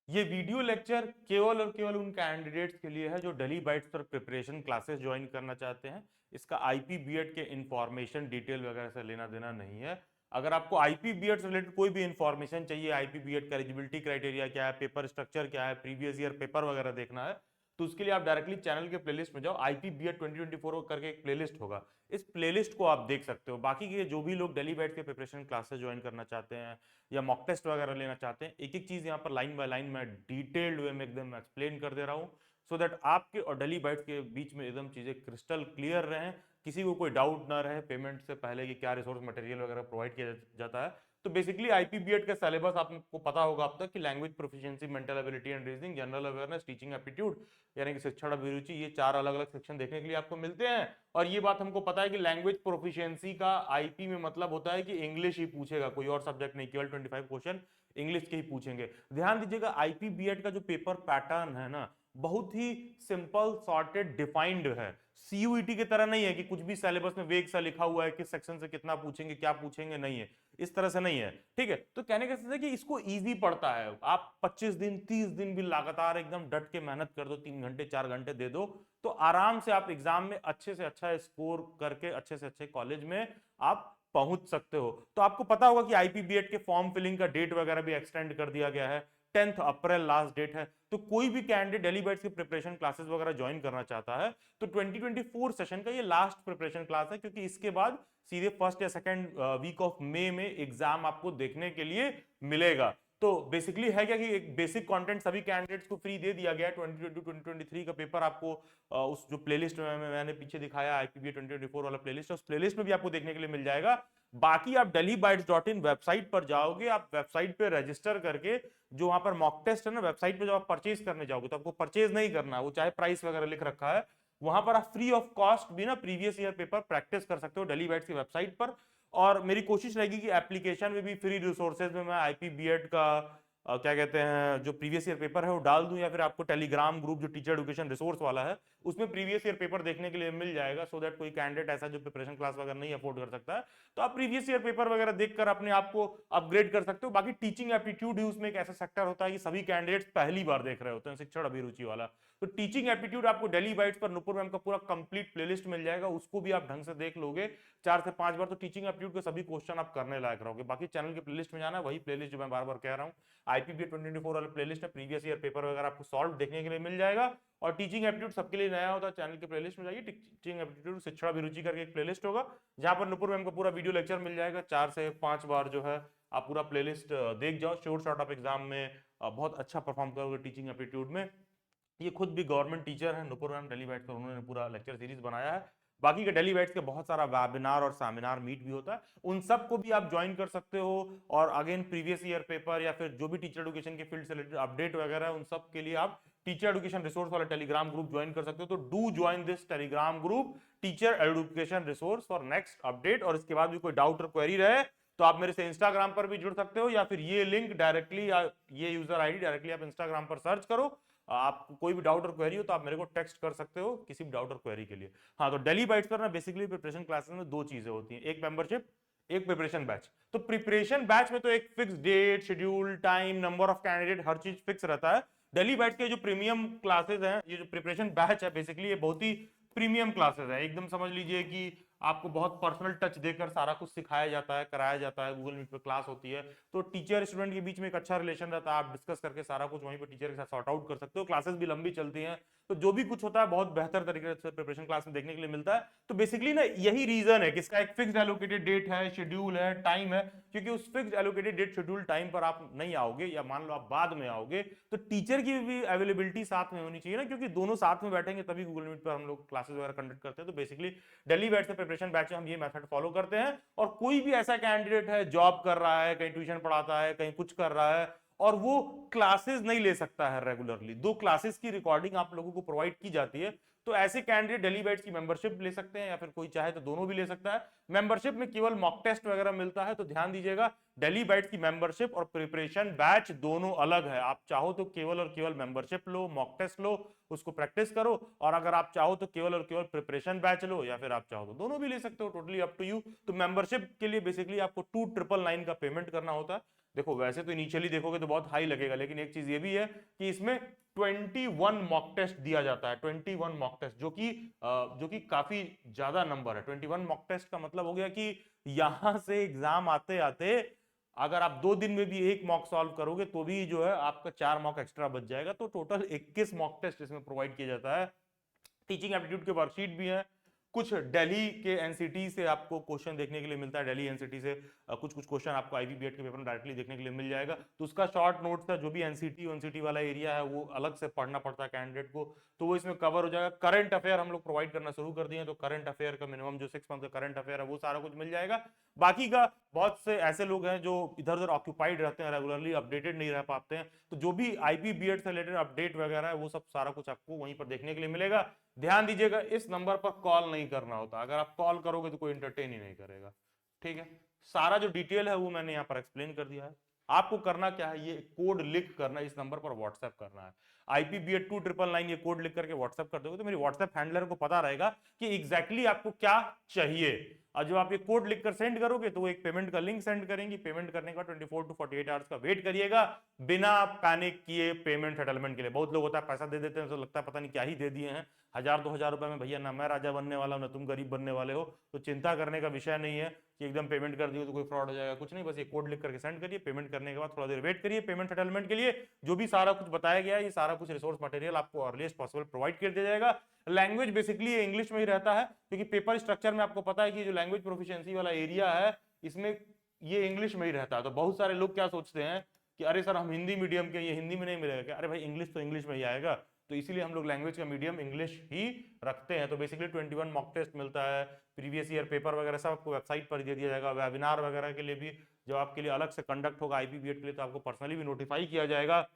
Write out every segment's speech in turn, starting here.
ये video lecture केवल और केवल उन कैंडिडेट्स के लिए है जो दिल्ली बाइट्स पर प्रिपरेशन क्लासेस ज्वाइन करना चाहते हैं। इसका आईपी बीएड के इंफॉर्मेशन डिटेल वगैरह से लेना देना नहीं है। अगर आपको आईपी बीएड से रिलेटेड कोई भी इंफॉर्मेशन चाहिए, आईपी बीएड का एलिजिबिलिटी क्राइटेरिया क्या है, पेपर स्ट्रक्चर क्या है, प्रीवियस ईयर पेपर वगैरह देखना है, तो उसके लिए आप डायरेक्टली चैनल के प्लेलिस्ट में जाओ। आईपी बीएड 2024 करके एक प्लेलिस्ट होगा, इस प्लेलिस्ट को आप देख सकते हो। बाकी के जो भी लोग दिल्ली बाइट्स के प्रिपरेशन क्लासेस ज्वाइन करना चाहते हैं या मॉक टेस्ट वगैरह लेना चाहते हैं, एक एक चीज यहाँ पर लाइन बाय लाइन मैं डिटेल्ड वे में एकदम एक्सप्लेन कर दे रहा हूँ, सो दैट आपके और दिल्ली बाइट्स के बीच में एकदम चीजें क्रिस्टल क्लियर रहें, किसी को कोई डाउट ना रहे पेमेंट से पहले कि क्या रिसोर्स मटेरियल वगैरह प्रोवाइड किया जाता है। तो बेसिकली आईपीबीएड का सिलेबस आपको पता होगा अब तक कि language proficiency, mental ability and reasoning, general awareness, teaching aptitude यानी कि शिक्षण अभिरुचि, ये चार अलग अलग सेक्शन देखने के लिए आपको मिलते हैं। और ये बात हमको पता है कि लैंग्वेज प्रोफिशिएंसी का आईपी में मतलब होता है कि इंग्लिश ही पूछेगा, कोई और सब्जेक्ट नहीं, केवल 25 क्वेश्चन इंग्लिश के ही पूछेंगे। ध्यान दीजिएगा आईपीबीएड का जो पेपर पैटर्न है ना, बहुत ही सिंपल, सॉर्टेड, डिफाइंड है। सीयूईटी की तरह नहीं है कि कुछ भी सिलेबस में वेग सा लिखा हुआ है किस सेक्शन से कितना पूछेंगे क्या पूछेंगे, नहीं है, इस तरह से नहीं है। ठीक है, तो कहने का मतलब है कि इसको इजी पड़ता है। आप 25 दिन 30 दिन भी लगातार एकदम डट के मेहनत कर दो, 3 घंटे 4 घंटे दे दो, तो आराम से आप एग्जाम में अच्छे से अच्छा स्कोर करके अच्छे से अच्छे कॉलेज में आप पहुंच सकते हो। तो आपको पता होगा कि आईपीबीएड के फॉर्म फिलिंग का डेट वगैरह भी एक्सटेंड कर दिया गया है, 10 अप्रैल लास्ट डेट है। तो कोई भी कैंडिडेट दिल्ली बाइट्स की प्रिपरेशन क्लासेस वगैरह ज्वाइन करना चाहता है तो 2024 सेशन का ये लास्ट प्रिपरेशन क्लास है, क्योंकि इसके बाद सीधे फर्स्ट या सेकंड वीक ऑफ मई में एग्जाम आपको देखने के लिए मिलेगा। तो बेसिकली है क्या कि एक बेसिक कंटेंट सभी कैंडिडेट्स को फ्री दे दिया गया है। 2022-2023 का पेपर आपको उस जो प्लेलिस्ट में मैंने पीछे दिखाया आईपीबी 2024 वाला प्लेलिस्ट, उस प्लेलिस्ट में भी आपको देखने के लिए मिल जाएगा। बाकी आप delhibytes.in वेबसाइट पर जाओगे, आप वेबसाइट पे रजिस्टर करके जो वहां पर मॉक टेस्ट है ना, वेबसाइट पे जब आप परचेज करने जाओगे तो आपको परचेज नहीं करना है, वो चाहे प्राइस वगैरह लिख रखा है, वहां पर आप फ्री ऑफ कॉस्ट भी ना प्रीवियस ईयर पेपर प्रैक्टिस कर सकते हो दिल्ली बाइट्स की वेबसाइट पर। और मेरी कोशिश रहेगी कि एप्लीकेशन में भी फ्री रिसोर्सेज में मैं आईपीबीएड का क्या कहते हैं जो प्रीवियस ईयर पेपर है वो डाल दूं, या फिर आपको टेलीग्राम ग्रुप जो टीचर एजुकेशन रिसोर्स वाला है उसमें प्रीवियस ईयर पेपर देखने के लिए मिल जाएगा, सो दैट कोई कैंडिडेट ऐसा जो प्रिपरेशन क्लास वगैरह नहीं अफोर्ड कर सकता है तो आप प्रीवियस ईयर पेपर वगैरह देखकर अपने आप को अपग्रेड कर सकते हो। बाकी टीचिंग एप्टीट्यूड ही उसमें एक ऐसा सेक्टर होता है कि सभी कैंडिडेट्स पहली बार देख रहे होते हैं, शिक्षण अभिरुचि वाला। तो टीचिंग एप्टीट्यूड आपको दिल्ली बाइट्स पर नुपुर मैम का पूरा कंप्लीट प्लेलिस्ट मिल जाएगा, उसको भी आप ढंग से देख लोगे 4 से 5 बार, तो टीचिंग एप्टीट्यूड के सभी क्वेश्चन आप करने लायक रहोगे। बाकी चैनल के प्लेलिस्ट में जाना है, वही प्लेलिस्ट जो मैं बार बार कह रहा हूँ, आईपीबी 2024 वाला प्लेलिस्ट है, प्रीवियस ईयर पेपर वगैरह आपको सॉल्व देखने के लिए मिल जाएगा। और टीचिंग एप्टीट्यूड सबके लिए नया होता है, चैनल के प्लेलिस्ट में जाइए, टीचिंग एप्टीट्यूड शिक्षण अभिरुचि करके एक प्लेलिस्ट होगा जहां पर नुपुर मैम का पूरा वीडियो लेक्चर मिल जाएगा, 4 से 5 बार जो है आप पूरा प्लेलिस्ट देख जाओ, शॉर्ट ऑफ एग्जाम में बहुत अच्छा परफॉर्म करोगे टीचिंग एप्टीट्यूड में। ये खुद भी गवर्नमेंट टीचर है नुपुर मैम दिल्ली बाइट्स पर, उन्होंने पूरा लेक्चर सीरीज बनाया है। बाकी के दिल्ली बाइट्स के बहुत सारा वेबिनार और सेमिनार मीट भी होता है, उन सब को भी आप ज्वाइन कर सकते हो। और अगेन प्रीवियस ईयर पेपर या फिर जो भी टीचर एजुकेशन के फील्ड से रिलेटेड अपडेट वगैरह है उन सब के लिए आप टीचर एजुकेशन रिसोर्स वाला टेलीग्राम ग्रुप ज्वाइन कर सकते हो। तो do join this Telegram group teacher education resource for next update. और इसके बाद भी कोई डाउट और क्वेरी रहे तो आप मेरे से इंस्टाग्राम पर भी जुड़ सकते हो, या फिर ये लिंक डायरेक्टली या ये यूजर आईडी डायरेक्टली आप इंस्टाग्राम पर सर्च करो, आपको कोई भी डाउट और क्वेरी हो तो आप मेरे को टेक्स्ट कर सकते हो किसी भी डाउट और क्वेरी के लिए। हाँ, तो दिल्ली बाइट्स पर ना बेसिकली प्रिपरेशन क्लासेस में दो चीजें होती हैं, एक मेंबरशिप, एक प्रिपरेशन बैच। तो प्रिपरेशन बैच में तो एक fix date, schedule, time, number of candidate, हर चीज फिक्स रहता है। दिल्ली बाइट्स के जो प्रीमियम क्लासेस हैं, ये जो प्रिपरेशन बैच है बेसिकली ये बहुत ही प्रीमियम क्लासेस है, एकदम समझ लीजिए कि आपको बहुत पर्सनल टच देकर सारा कुछ सिखाया जाता है, कराया जाता है, गूगल मीट पे क्लास होती है, तो टीचर स्टूडेंट के बीच में एक अच्छा रिलेशन रहता है, आप डिस्कस करके सारा कुछ वहीं पे टीचर के साथ सॉर्ट आउट कर सकते हो, क्लासेस भी लंबी चलती हैं, तो जो भी कुछ होता है बहुत बेहतर तरीके से प्रिपरेशन क्लास में देखने के लिए मिलता है। तो बेसिकली ना यही रीजन है कि इसका एक फिक्स्ड एलोकेटेड डेट है, शेड्यूल है, टाइम है, क्योंकि उस fixed allocated date, schedule, time पर आप नहीं आओगे या मान लो आप बाद में आओगे तो टीचर की भी अवेलेबिलिटी साथ में होनी चाहिए ना, क्योंकि दोनों साथ में बैठेंगे तभी गूगल मीट पर हम लोग क्लासेस वगैरह कंडक्ट करते हैं। तो बेसिकली दिल्ली बैच से प्रिपरेशन बैच में हम ये मेथड फॉलो करते हैं। और कोई भी ऐसा कैंडिडेट है जॉब कर रहा है, कहीं ट्यूशन पढ़ाता है, कहीं कुछ कर रहा है और वो क्लासेस नहीं ले सकता है रेगुलरली, 2 क्लासेस की रिकॉर्डिंग आप लोगों को प्रोवाइड की जाती है, तो ऐसे कैंडिडेट दिल्ली बैच की मेंबरशिप ले सकते हैं, या फिर कोई चाहे तो दोनों भी ले सकता है। मेंबरशिप में केवल मॉक टेस्ट वगैरह मिलता है, तो ध्यान दीजिएगा दिल्ली बैच की मेंबरशिप और प्रिपरेशन बैच दोनों अलग है। आप चाहो तो केवल और केवल मेंबरशिप लो, मॉक टेस्ट लो, उसको प्रैक्टिस करो, और अगर आप चाहो तो केवल और केवल प्रिपरेशन बैच लो, या फिर आप चाहो तो दोनों भी ले सकते हो, टोटली अप टू यू। तो मेंबरशिप के लिए बेसिकली आपको 2999 का पेमेंट करना होता है, देखो वैसे तो इनिशियली देखोगे तो बहुत हाई लगेगा, लेकिन एक चीज ये भी है कि इसमें 21 मॉक टेस्ट दिया जाता है, 21 मॉक टेस्ट, जो कि काफी ज्यादा नंबर है। 21 मॉक टेस्ट का मतलब हो गया कि यहां से एग्जाम आते आते अगर आप 2 दिन में भी एक मॉक सॉल्व करोगे तो भी जो है आपका 4 मॉक एक्स्ट्रा बच जाएगा। तो टोटल 21 मॉक टेस्ट इसमें प्रोवाइड किया जाता है। टीचिंग एप्टीट्यूड के वर्कशीट भी है, कुछ दिल्ली के एनसीटी से आपको क्वेश्चन देखने के लिए मिलता है, दिल्ली एनसीटी से कुछ क्वेश्चन आपको आईबीबीएड के पेपर में डायरेक्टली देखने के लिए मिल जाएगा। तो उसका शॉर्ट नोट्स है, जो भी एनसीटी वाला एरिया है वो अलग से पढ़ना पड़ता है कैंडिडेट को, तो वो इसमें कवर हो जाएगा। करंट अफेयर हम लोग प्रोवाइड करना शुरू कर दिए, तो करंट अफेयर का मिनिमम जो 6 मंथ का करंट अफेयर है वो सारा कुछ मिल जाएगा। बाकी का बहुत से ऐसे लोग हैं जो इधर उधर ऑक्यूपाइड रहते हैं, रेगुलरली अपडेटेड नहीं रह पाते हैं, तो जो भी आईपीबीएड से रिलेटेड अपडेट वगैरह है वो सब सारा कुछ आपको वहीं पर देखने के लिए मिलेगा। ध्यान दीजिएगा इस नंबर पर कॉल नहीं करना होता, अगर आप कॉल करोगे तो कोई एंटरटेन ही नहीं करेगा, ठीक है। सारा जो डिटेल है वो मैंने यहाँ पर एक्सप्लेन कर दिया है। आपको करना क्या है, ये कोड लिख करना, इस नंबर पर व्हाट्सएप करना है, IPBED 2999 ये कोड लिख करके व्हाट्सएप कर दोगे तो मेरी व्हाट्सएप हैंडलर को पता रहेगा कि एग्जैक्टली आपको क्या चाहिए। और जब आप ये कोड लिखकर सेंड करोगे तो वो एक पेमेंट का लिंक सेंड करेंगी। पेमेंट करने के बाद 24 to 48 आवर्स का वेट करिएगा, बिना पैनिक किए पेमेंट सेटलमेंट के लिए। बहुत लोग होता है पैसा दे देते हैं तो लगता है पता नहीं क्या ही दे दिए हैं, 1000-2000 रुपए में भैया ना मैं राजा बनने वाला हूं ना तुम गरीब बनने वाले हो, तो चिंता करने का विषय नहीं है कि एकदम पेमेंट कर दियो तो कोई फ्रॉड हो जाएगा, कुछ नहीं। बस ये कोड लिख करके सेंड करिए, पेमेंट करने के बाद थोड़ा देर वेट करिए पेमेंट सेटलमेंट के लिए। जो भी सारा कुछ बताया गया है ये सारा कुछ रिसोर्स मटेरियल आपको अर्लीस्ट पॉसिबल प्रोवाइड कर दिया जाएगा। लैंग्वेज बेसिकली इंग्लिश में ही रहता है, क्योंकि पेपर स्ट्रक्चर में आपको पता है कि जो लैंग्वेज प्रोफिशिएंसी वाला एरिया है इसमें ये इंग्लिश में ही रहता है। तो बहुत सारे लोग क्या सोचते हैं कि अरे सर हम हिंदी मीडियम के, ये हिंदी में नहीं मिलेगा क्या? अरे भाई इंग्लिश तो इंग्लिश में ही आएगा, तो इसीलिए हम लोग लैंग्वेज का मीडियम इंग्लिश ही रखते हैं। तो बेसिकली 21 मॉक टेस्ट मिलता है, प्रीवियस ईयर पेपर वगैरह सब आपको वेबसाइट पर दे दिया जाएगा। वेबिनार वगैरह के लिए भी जब आपके लिए अलग से कंडक्ट होगा आईपीबीएड के लिए तो आपको पर्सनली भी नोटिफाई किया जाएगा।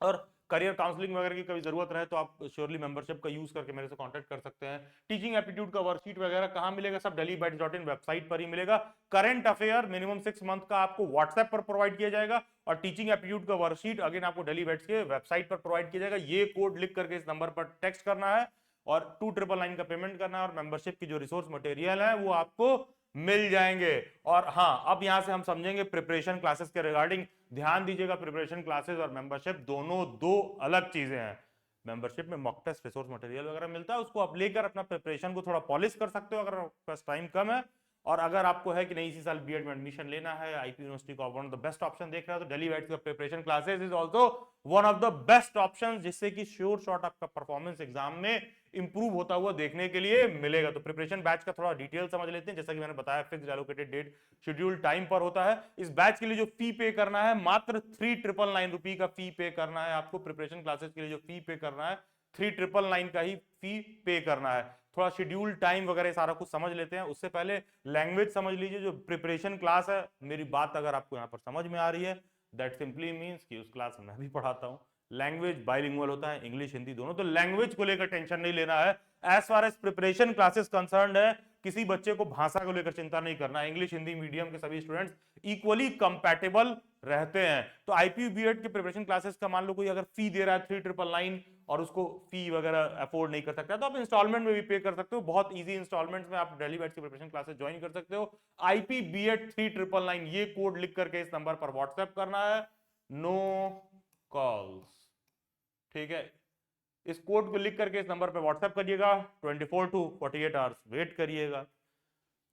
और करियर काउंसलिंग वगैरह की कभी जरूरत रहे तो आप श्योरली मेंबरशिप का यूज करके मेरे से कांटेक्ट कर सकते हैं। टीचिंग एप्टीट्यूड का वर्कशीट वगैरह कहां मिलेगा? सब delhibytes.in वेबसाइट पर ही मिलेगा। करंट अफेयर मिनिमम 6 मंथ का आपको व्हाट्सएप पर प्रोवाइड किया जाएगा, और टीचिंग एप्टीट्यूड का वर्कशीट अगेन आपको delhibytes के वेबसाइट पर प्रोवाइड किया जाएगा। ये कोड लिख करके इस नंबर पर टेक्स्ट करना है और 2999 का पेमेंट करना है, और मेंबरशिप की जो रिसोर्स मटेरियल है वो आपको मिल जाएंगे। और हाँ, अब यहां से हम समझेंगे प्रिपरेशन क्लासेस के रिगार्डिंग। ध्यान दीजिएगा, प्रिपरेशन क्लासेस और मेंबरशिप दोनों दो अलग चीजें हैं। मेंबरशिप में मॉक टेस्ट रिसोर्स मटेरियल वगैरह मिलता है, उसको आप लेकर अपना प्रिपरेशन को थोड़ा पॉलिश कर सकते हो अगर आपके पास टाइम कम है। और अगर आपको है कि नहीं इसी साल बीएड में एडमिशन लेना है, आईपी यूनिवर्सिटी को one of the best option देख रहा है, तो delhibytes का preparation classes is also one of the best option, जिससे कि श्योर शॉट आपका परफॉर्मेंस एग्जाम में इंप्रूव होता हुआ देखने के लिए मिलेगा। तो प्रिपरेशन बैच का थोड़ा डिटेल समझ लेते हैं। जैसा कि मैंने बताया fixed allocated date schedule time पर होता है। इस बैच के लिए जो फी पे करना है मात्र 3999 रुपए का फी पे करना है आपको। प्रिपरेशन क्लासेस के लिए जो फी पे करना है 3999 का ही फी पे करना है। थोड़ा शेड्यूल टाइम वगैरह सारा कुछ समझ लेते हैं, उससे पहले लैंग्वेज समझ लीजिए। जो प्रिपरेशन क्लास है, मेरी बात अगर आपको यहाँ पर समझ में आ रही है, दैट सिंपली मींस कि उस क्लास में मैं भी पढ़ाता हूँ। लैंग्वेज बाइलिंगुअल होता है, इंग्लिश हिंदी दोनों, तो लैंग्वेज को लेकर टेंशन नहीं लेना है। As far as preparation classes concerned है, किसी बच्चे को भाषा को लेकर चिंता नहीं करना है। इंग्लिश हिंदी मीडियम के सभी स्टूडेंट्स इक्वली कंपैटिबल रहते हैं। तो आईपीबीएड के प्रिपरेशन क्लासेस का मान लो कोई अगर फी दे रहा है 3999 और उसको फी वगैरह अफोर्ड नहीं कर सकता, तो आप इंस्टॉलमेंट में भी पे कर सकते हो। बहुत इजी इंस्टॉलमेंट में आप delhibytes की प्रिपरेशन क्लासेस ज्वाइन कर सकते हो। IPBED 3999 ये कोड लिख करके इस नंबर पर व्हाट्सएप करना है, नो कॉल्स, ठीक है। इस कोड को लिख करके इस नंबर पर व्हाट्सएप करिएगा, 24 to 48 आवर्स वेट करिएगा।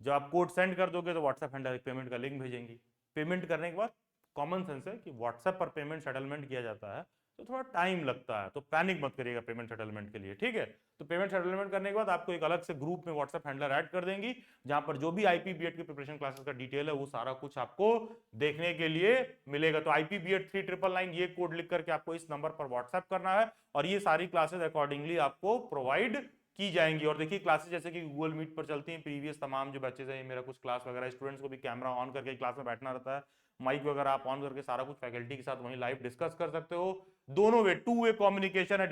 जब आप कोड सेंड कर दोगे तो व्हाट्सएप हैंडलर पेमेंट का लिंक भेजेंगी। पेमेंट करने के बाद कॉमन सेंस है कि व्हाट्सएप पर पेमेंट सेटलमेंट किया जाता है तो थोड़ा टाइम लगता है, तो पैनिक मत करिएगा पेमेंट सेटलमेंट के लिए, ठीक है। तो पेमेंट सेटलमेंट करने के बाद आपको एक अलग से ग्रुप में व्हाट्सएप हैंडलर ऐड कर देंगी, जहां पर जो भी आईपीबीएड की प्रिपरेशन क्लासेस का डिटेल है वो सारा कुछ आपको देखने के लिए मिलेगा। तो IPBED 3999 ये कोड लिख करके आपको इस नंबर पर व्हाट्सएप करना है, और ये सारी क्लासेस अकॉर्डिंगली आपको प्रोवाइड की जाएंगी। और देखिए क्लासेस जैसे कि गूगल मीट पर चलती हैं, प्रीवियस तमाम जो बैचेस है, मेरा कुछ क्लास वगैरह, स्टूडेंट्स को भी कैमरा ऑन करके क्लास में बैठना रहता है, माइक वगैरह आप ऑन करके सारा कुछ फैकल्टी के साथ वहीं लाइव डिस्कस कर सकते हो। दोनों वे, टू वे कम्युनिकेशन है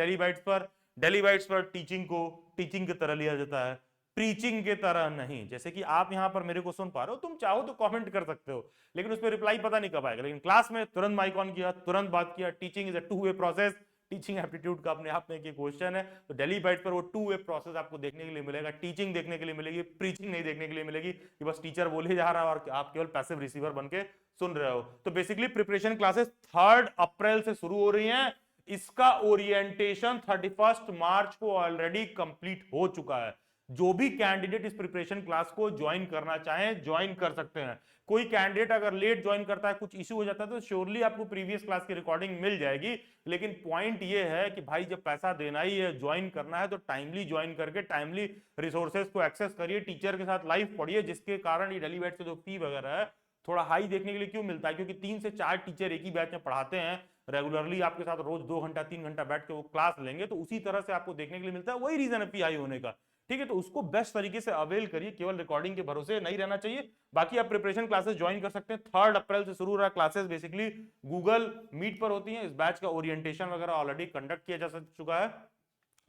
delhibytes पर टीचिंग को टीचिंग की तरह लिया जाता है, प्रीचिंग के तरह नहीं। जैसे कि आप यहाँ पर मेरे को सुन पा रहे हो, तुम चाहो तो कमेंट कर सकते हो, लेकिन उस पर रिप्लाई पता नहीं कब आएगा, लेकिन क्लास में तुरंत माइक ऑन किया, तुरंत बात किया। Teaching is a two way process, teaching aptitude का अपने आप में एक क्वेश्चन है। तो डेली बाइट्स पर वो 2 वे प्रोसेस आपको देखने के लिए मिलेगा, टीचिंग देखने के लिए मिलेगी, प्रीचिंग नहीं देखने के लिए मिलेगी कि बस टीचर बोले जा रहा है और आप केवल पैसिव रिसीवर बन के सुन रहे हो। तो बेसिकली प्रिपरेशन क्लासेस 3 अप्रैल से शुरू हो रही हैं। इसका ओरिएंटेशन 31 मार्च को ऑलरेडी कंप्लीट हो चुका है। जो भी कैंडिडेट इस प्रिपरेशन क्लास को ज्वाइन करना चाहें ज्वाइन कर सकते हैं। कोई कैंडिडेट अगर लेट ज्वाइन करता है, कुछ इश्यू हो जाता है, तो श्योरली आपको प्रीवियस क्लास की रिकॉर्डिंग मिल जाएगी। लेकिन पॉइंट ये है कि भाई जब पैसा देना ही है, ज्वाइन करना है, तो टाइमली ज्वाइन करके टाइमली रिसोर्सेज को एक्सेस करिए, टीचर के साथ लाइव पढ़िए, जिसके कारण ये डेली बैच से जो फी वगैरह है थोड़ा हाई देखने के लिए क्यों मिलता है, क्योंकि 3 से 4 टीचर एक ही बैच में पढ़ाते हैं रेगुलरली, आपके साथ रोज 2 घंटा 3 घंटा बैठ के वो क्लास लेंगे, तो उसी तरह से आपको देखने के लिए मिलता है। वही रीजन है फी हाई होने का। ठीक है, तो उसको बेस्ट तरीके से अवेल करिए, केवल रिकॉर्डिंग के भरोसे नहीं रहना चाहिए। बाकी आप प्रिपरेशन क्लासेस ज्वाइन कर सकते हैं। 3 अप्रैल से शुरू हो रहा क्लासेस बेसिकली गूगल मीट पर होती हैं। इस बैच का ओरिएंटेशन वगैरह ऑलरेडी कंडक्ट किया जा चुका है,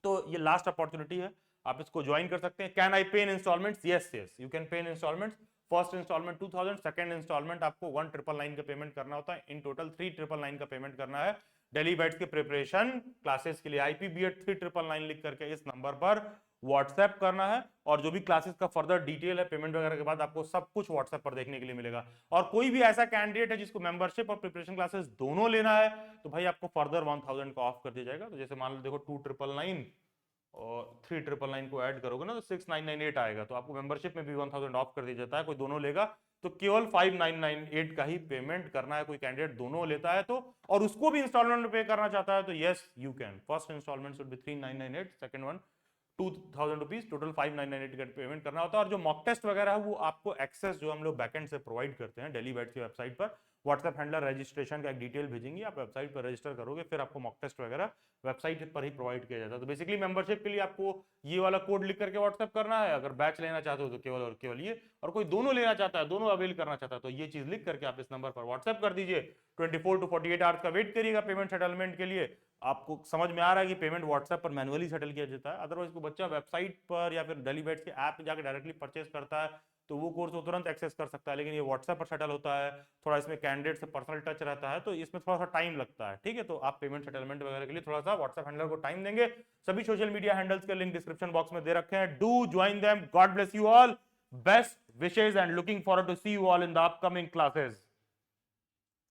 तो ये लास्ट अपॉर्चुनिटी है, आप इसको ज्वाइन कर सकते हैं। Can I pay in instalments? Yes yes, you can pay in instalments. First instalment 2000, second instalment आपको 1999 का पेमेंट करना होता है। इन टोटल 3999 का पेमेंट करना है डेली बैच के प्रिपरेशन क्लासेस के लिए। IPBEd 3999 लिख करके इस नंबर पर व्हाट्सएप करना है, और जो भी क्लासेस का फर्दर डिटेल है पेमेंट वगैरह के बाद आपको सब कुछ व्हाट्सएप पर देखने के लिए मिलेगा। और कोई भी ऐसा कैंडिडेट है जिसको मेंबरशिप और प्रिपरेशन क्लासेस दोनों लेना है, तो भाई आपको फर्दर 1000 का ऑफ कर दिया जाएगा। तो जैसे मान लो देखो 2999 और 3999 को ऐड करोगे ना तो 6998 आएगा, तो आपको मेंबरशिप में भी 1000 ऑफ कर दिया जाता है। कोई दोनों लेगा तो केवल 5998 का ही पेमेंट करना है। कोई कैंडिडेट दोनों लेता है तो, और उसको भी इंस्टॉलमेंट में पे करना चाहता है, तो yes you can. First installment should be 3998, second one 2000 rupees, total 5998 का पेमेंट करना होता है। और जो मॉक टेस्ट वगैरह है वो आपको एक्सेस जो हम लोग बैकएंड से प्रोवाइड करते हैं डेली बैच की वेबसाइट पर, व्हाट्सएप हैंडलर रजिस्ट्रेशन का एक डिटेल भेजेंगे, आप वेबसाइट पर रजिस्टर करोगे, फिर आपको मॉक टेस्ट वगैरह वेबसाइट पर ही प्रोवाइड किया जाता है। तो बेसिकली मेंबरशिप के लिए आपको ये वाला कोड लिख करके व्हाट्सएप करना है। अगर बैच लेना चाहते हो तो केवल और केवल ये, और कोई दोनों लेना चाहता है, दोनों अवेल करना चाहता है, तो ये चीज लिख करके आप इस नंबर पर व्हाट्सएप कर दीजिए। 24 to 48 आवर्स का वेट करिएगा पेमेंट सेटलमेंट के लिए। आपको समझ में आ रहा है कि पेमेंट व्हाट्सएप पर मैनुअली सेटल किया जाता है। अदरवाइज को बच्चा वेबसाइट पर या फिर डेली बैच के ऐप पे जाकर डायरेक्टली परचेस करता है तो वो कोर्स वो तुरंत एक्सेस कर सकता है, लेकिन ये व्हाट्सएप पर सेटल होता है, थोड़ा इसमें कैंडिडेट से पर्सनल टच रहता है, तो इसमें थोड़ा सा टाइम लगता है। ठीक है, तो आप पेमेंट सेटलमेंट वगैरह के लिए थोड़ा सा व्हाट्सएप हैंडलर को टाइम देंगे। सभी सोशल मीडिया हैंडल्स के लिंक डिस्क्रिप्शन बॉक्स में दे रखे हैं। Do join them. God bless you all, best wishes and looking forward to see you all in the upcoming classes.